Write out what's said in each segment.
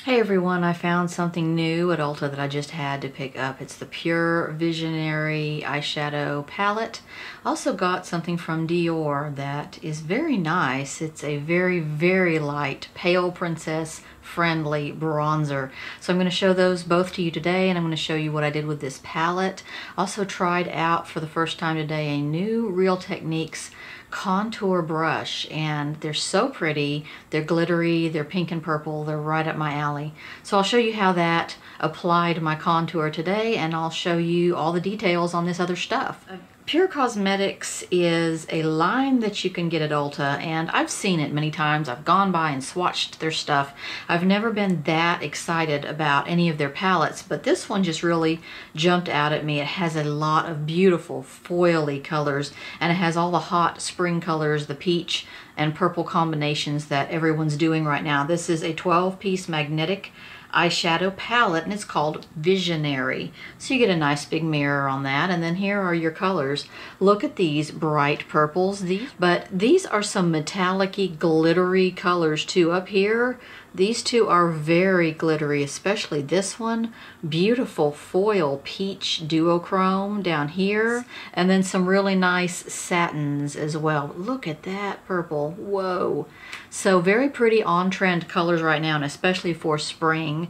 Hey everyone, I found something new at Ulta that I just had to pick up. It's the Pur Visionary Eyeshadow Palette. Also got something from Dior that is very nice. It's a very, very light, pale princess friendly bronzer. So I'm going to show those both to you today, and I'm going to show you what I did with this palette. Also tried out for the first time today a new Real Techniques contour brush, and they're so pretty. They're glittery, they're pink and purple, they're right up my alley. So I'll show you how that applied my contour today, and I'll show you all the details on this other stuff. Pure Cosmetics is a line that you can get at Ulta, and I've seen it many times. I've gone by and swatched their stuff. I've never been that excited about any of their palettes, but this one just really jumped out at me. It has a lot of beautiful foily colors, and it has all the hot spring colors, the peach and purple combinations that everyone's doing right now. This is a 12-piece magnetic eyeshadow palette, and it's called Visionary. So you get a nice big mirror on that, and then here are your colors. Look at these bright purples, but these are some metallic-y, glittery colors too. Up here, these two are very glittery, especially this one. Beautiful foil peach duochrome down here, and then some really nice satins as well. Look at that purple. Whoa. So very pretty on-trend colors right now, and especially for spring.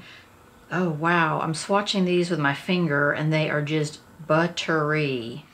Oh wow, I'm swatching these with my finger and they are just buttery.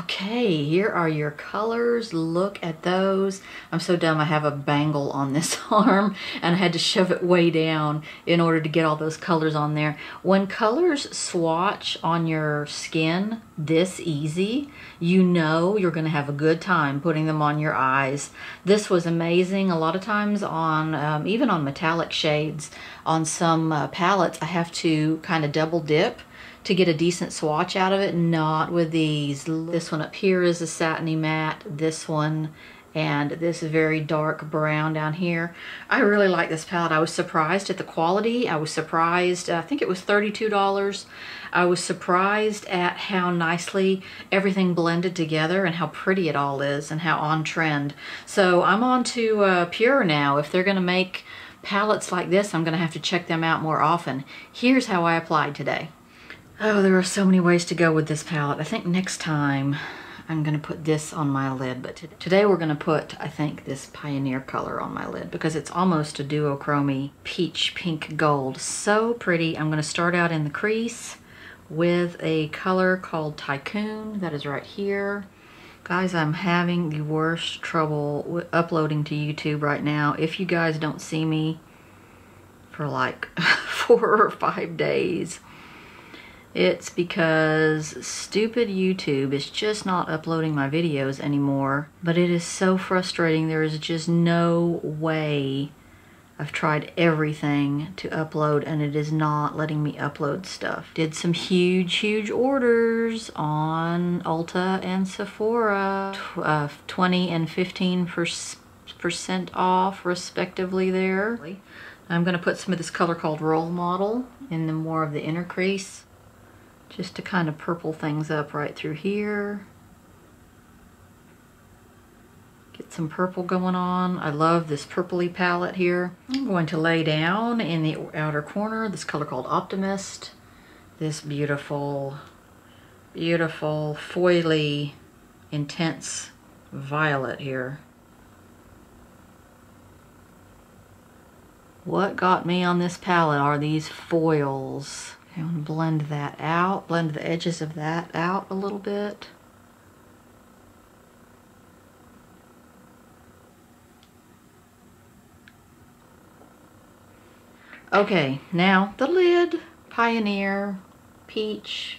Okay, here are your colors. Look at those. I'm so dumb, I have a bangle on this arm and I had to shove it way down in order to get all those colors on there. When colors swatch on your skin this easy, you know you're gonna have a good time putting them on your eyes. This was amazing. A lot of times on, even on metallic shades, on some palettes, I have to kind of double dip to get a decent swatch out of it. Not with these. This one up here is a satiny matte, this one, and this very dark brown down here. I really like this palette. I was surprised at the quality. I was surprised, I think it was $32. I was surprised at how nicely everything blended together and how pretty it all is and how on trend. So I'm on to Pure now. If they're gonna make palettes like this, I'm gonna have to check them out more often. Here's how I applied today. Oh, there are so many ways to go with this palette. I think next time I'm going to put this on my lid, but today we're going to put, I think, this Pioneer color on my lid because it's almost a duochrome peach pink gold. So pretty. I'm going to start out in the crease with a color called Tycoon. That is right here. Guys, I'm having the worst trouble with uploading to YouTube right now. If you guys don't see me for like 4 or 5 days, it's because stupid YouTube is just not uploading my videos anymore. But it is so frustrating. There is just no way. I've tried everything to upload and it is not letting me upload stuff. Did some huge orders on Ulta and Sephora. 20 and 15% off respectively there. I'm going to put some of this color called Role Model in the more of the inner crease, just to kind of purple things up right through here. Get some purple going on. I love this purpley palette here. I'm going to lay down in the outer corner this color called Optimist. This beautiful, beautiful foily intense violet here. What got me on this palette are these foils. I want to blend that out, blend the edges of that out a little bit. Okay, now the lid, Pioneer, peach,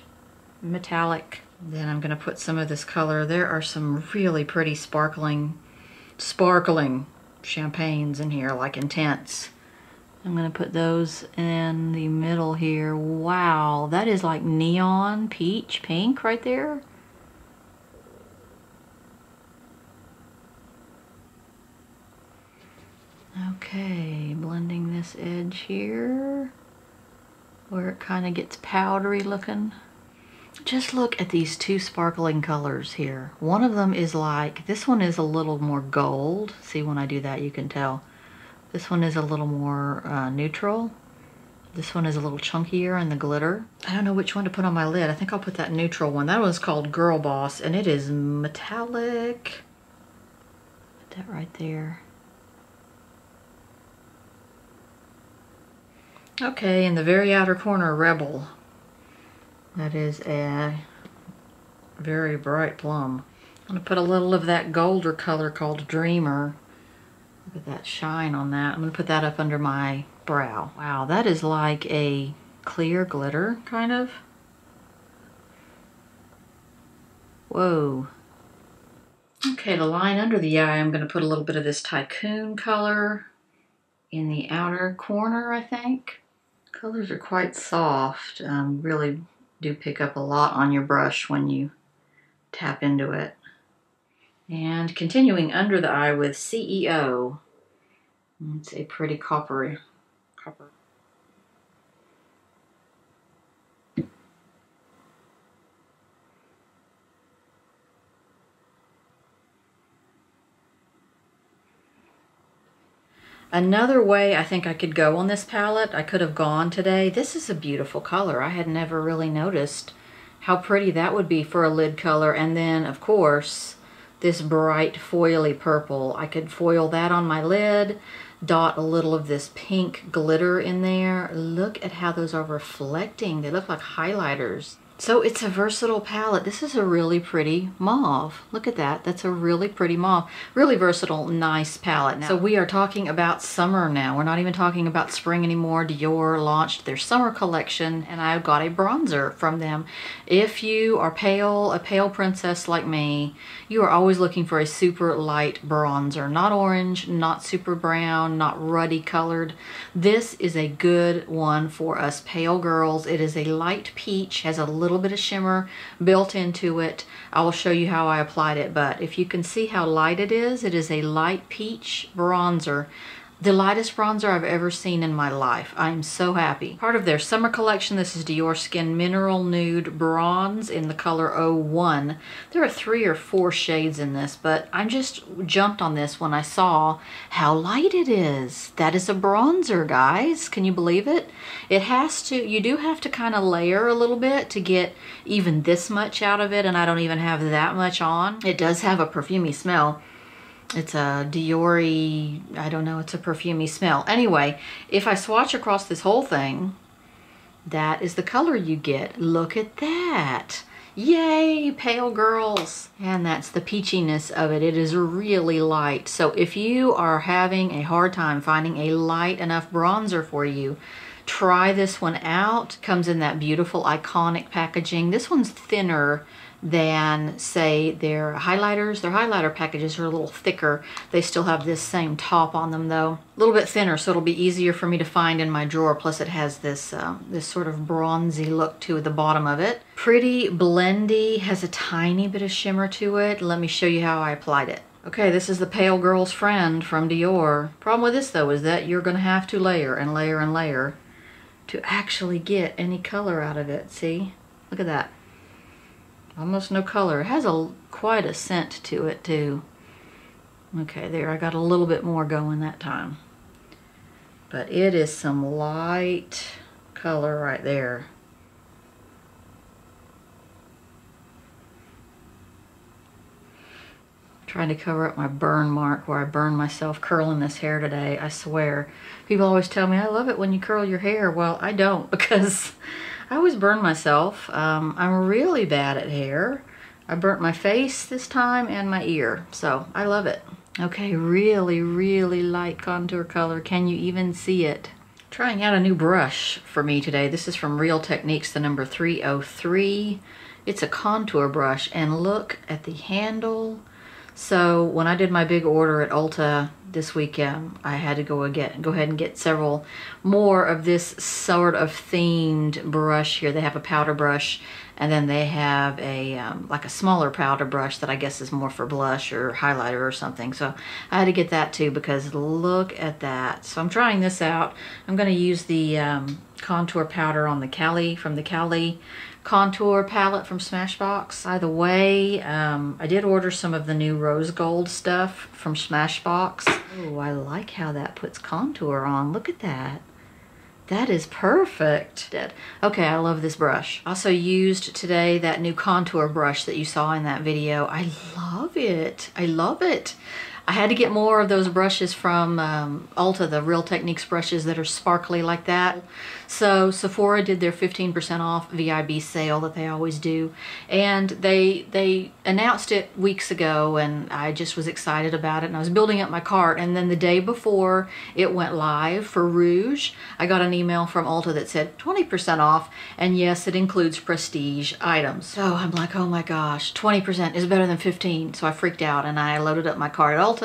metallic. Then I'm going to put some of this color. There are some really pretty sparkling champagnes in here, like Intense. I'm going to put those in the middle here. Wow, that is like neon peach pink right there. Okay, blending this edge here where it kind of gets powdery looking. Just look at these two sparkling colors here. One of them is like, this one is a little more gold. See, when I do that you can tell. This one is a little more neutral. This one is a little chunkier in the glitter. I don't know which one to put on my lid. I think I'll put that neutral one. That one's called Girl Boss, and it is metallic. Put that right there. Okay, in the very outer corner, Rebel. That is a very bright plum. I'm gonna put a little of that golder color called Dreamer. Look at that shine on that. I'm gonna put that up under my brow. Wow, that is like a clear glitter, kind of. Whoa. Okay, to line under the eye, I'm gonna put a little bit of this Tycoon color in the outer corner, I think. Colors are quite soft. Really do pick up a lot on your brush when you tap into it. And continuing under the eye with CEO. It's a pretty copper. Another way I think I could go on this palette, I could have gone today. This is a beautiful color. I had never really noticed how pretty that would be for a lid color. And then, of course, this bright foily purple. I could foil that on my lid, dot a little of this pink glitter in there. Look at how those are reflecting. They look like highlighters. So it's a versatile palette. This is a really pretty mauve. Look at that. That's a really pretty mauve. Really versatile, nice palette. Now, so we are talking about summer now. We're not even talking about spring anymore. Dior launched their summer collection, and I got a bronzer from them. If you are pale, a pale princess like me, you are always looking for a super light bronzer. Not orange, not super brown, not ruddy colored. This is a good one for us pale girls. It is a light peach, has a little bit of shimmer built into it. I will show you how I applied it, but if you can see how light it is a light peach bronzer. The lightest bronzer I've ever seen in my life. I am so happy. Part of their summer collection, this is Diorskin Mineral Nude Bronze in the color 01. There are 3 or 4 shades in this, but I just jumped on this when I saw how light it is. That is a bronzer, guys. Can you believe it? It has to, you do have to kind of layer a little bit to get even this much out of it, and I don't even have that much on. It does have a perfumey smell. It's a Dior-y, I don't know, it's a perfumey smell. Anyway, if I swatch across this whole thing, that is the color you get. Look at that. Yay, pale girls. And that's the peachiness of it. It is really light. So if you are having a hard time finding a light enough bronzer for you, try this one out. Comes in that beautiful iconic packaging. This one's thinner than, say, their highlighters. Their highlighter packages are a little thicker. They still have this same top on them though. A little bit thinner, so it'll be easier for me to find in my drawer. Plus it has this this sort of bronzy look to the bottom of it. Pretty blendy, has a tiny bit of shimmer to it. Let me show you how I applied it. Okay, this is the pale girl's friend from Dior. Problem with this though is that you're gonna have to layer and layer and layer to actually get any color out of it. See? Look at that. Almost no color. It has quite a scent to it too. Okay, there, I got a little bit more going that time. But it is some light color right there. Trying to cover up my burn mark where I burned myself curling this hair today. I swear. People always tell me, I love it when you curl your hair. Well, I don't, because I always burn myself. I'm really bad at hair. I burnt my face this time and my ear, so I love it. Okay, really, really light contour color. Can you even see it? Trying out a new brush for me today. This is from Real Techniques, the number 303. It's a contour brush, and look at the handle. So when I did my big order at Ulta this weekend, I had to go ahead and get several more of this sort of themed brush here. They have a powder brush, and then they have a like a smaller powder brush that I guess is more for blush or highlighter or something. So I had to get that too, because look at that. So I'm trying this out. I'm going to use the contour powder on the Cali, from the Cali contour palette from Smashbox. By the way, I did order some of the new rose gold stuff from Smashbox. Oh, I like how that puts contour on. Look at that. That is perfect. Okay, I love this brush. Also used today that new contour brush that you saw in that video. I love it. I love it. I had to get more of those brushes from Ulta, the Real Techniques brushes that are sparkly like that. So Sephora did their 15% off VIB sale that they always do. And they announced it weeks ago, and I just was excited about it. And I was building up my cart. And then the day before it went live for Rouge, I got an email from Ulta that said 20% off. And yes, it includes prestige items. So I'm like, oh my gosh, 20% is better than 15. So I freaked out and I loaded up my cart at Ulta.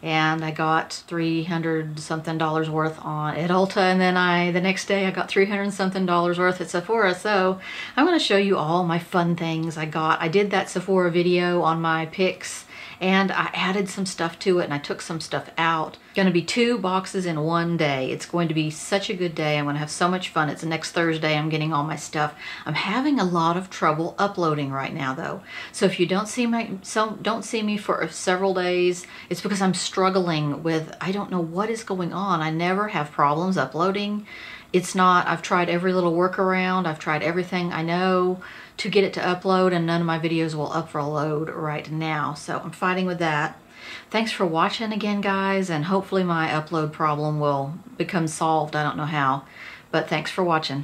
And I got $300 something worth at Ulta, and then the next day I got $300 something worth at Sephora. So I'm going to show you all my fun things I got. I did that Sephora video on my picks, and I added some stuff to it, and I took some stuff out. Going to be 2 boxes in one day. It's going to be such a good day. I'm going to have so much fun. It's next Thursday. I'm getting all my stuff. I'm having a lot of trouble uploading right now, though. So if you don't see me for several days, it's because I'm struggling with, I don't know what is going on. I never have problems uploading. It's not, I've tried every little workaround. I've tried everything I know to get it to upload, and none of my videos will upload right now. So I'm fighting with that. Thanks for watching again, guys, and hopefully my upload problem will become solved. I don't know how, but thanks for watching.